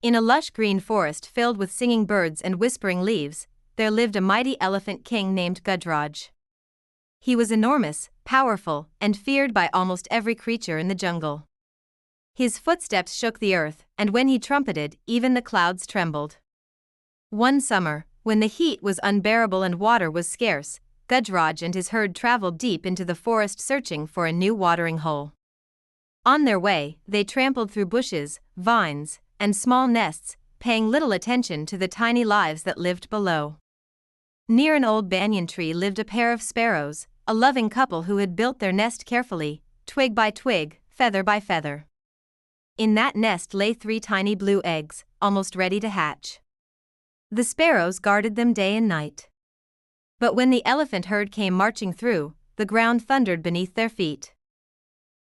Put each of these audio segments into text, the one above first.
In a lush green forest filled with singing birds and whispering leaves, there lived a mighty elephant king named Gudroj. He was enormous, powerful, and feared by almost every creature in the jungle. His footsteps shook the earth, and when he trumpeted, even the clouds trembled. One summer, when the heat was unbearable and water was scarce, Gudroj and his herd traveled deep into the forest searching for a new watering hole. On their way, they trampled through bushes, vines, and small nests, paying little attention to the tiny lives that lived below. Near an old banyan tree lived a pair of sparrows, a loving couple who had built their nest carefully, twig by twig, feather by feather. In that nest lay 3 tiny blue eggs, almost ready to hatch. The sparrows guarded them day and night. But when the elephant herd came marching through, the ground thundered beneath their feet.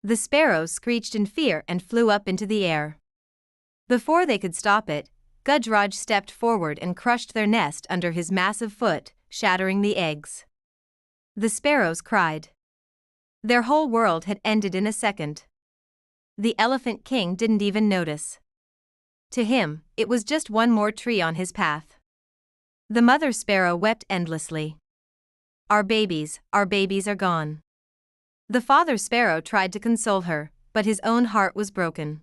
The sparrows screeched in fear and flew up into the air. Before they could stop it, Gudroj stepped forward and crushed their nest under his massive foot, shattering the eggs. The sparrows cried. Their whole world had ended in a second. The elephant king didn't even notice. To him, it was just one more tree on his path. The mother sparrow wept endlessly. Our babies are gone. The father sparrow tried to console her, but his own heart was broken.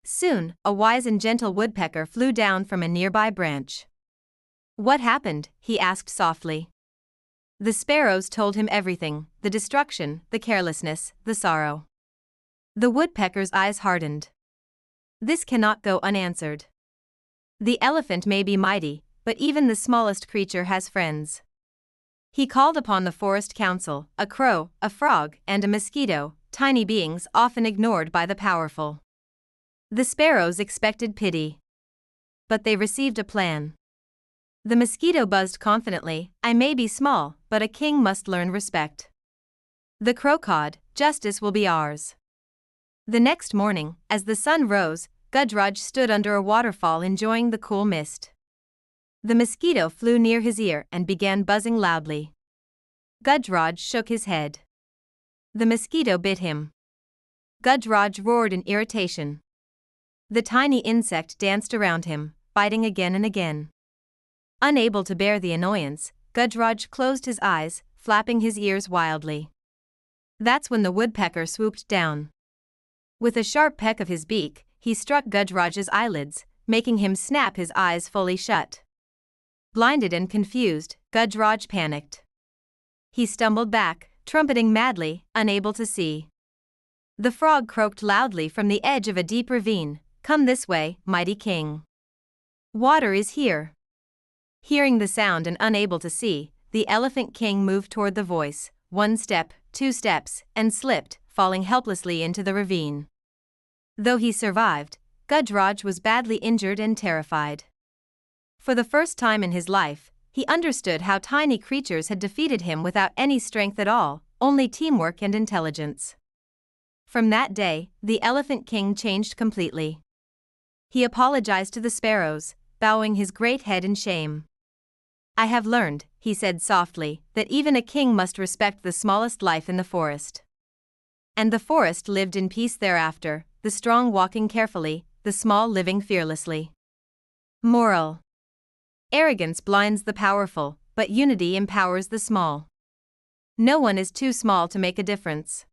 Soon, a wise and gentle woodpecker flew down from a nearby branch. What happened? He asked softly. The sparrows told him everything: the destruction, the carelessness, the sorrow. The woodpecker's eyes hardened. This cannot go unanswered. The elephant may be mighty, but even the smallest creature has friends. He called upon the forest council, a crow, a frog, and a mosquito, tiny beings often ignored by the powerful. The sparrows expected pity. But they received a plan. The mosquito buzzed confidently, I may be small, but a king must learn respect. The crow cawed, justice will be ours. The next morning, as the sun rose, Gudroj stood under a waterfall enjoying the cool mist. The mosquito flew near his ear and began buzzing loudly. Gudroj shook his head. The mosquito bit him. Gudroj roared in irritation. The tiny insect danced around him, biting again and again. Unable to bear the annoyance, Gudroj closed his eyes, flapping his ears wildly. That's when the woodpecker swooped down. With a sharp peck of his beak, he struck Gudroj's eyelids, making him snap his eyes fully shut. Blinded and confused, Gudroj panicked. He stumbled back, trumpeting madly, unable to see. The frog croaked loudly from the edge of a deep ravine, Come this way, mighty king. Water is here. Hearing the sound and unable to see, the elephant king moved toward the voice, 1 step, 2 steps, and slipped, falling helplessly into the ravine. Though he survived, Gudroj was badly injured and terrified. For the first time in his life, he understood how tiny creatures had defeated him without any strength at all, only teamwork and intelligence. From that day, the elephant king changed completely. He apologized to the sparrows, bowing his great head in shame. I have learned, he said softly, that even a king must respect the smallest life in the forest. And the forest lived in peace thereafter, the strong walking carefully, the small living fearlessly. Moral: Arrogance blinds the powerful, but unity empowers the small. No one is too small to make a difference.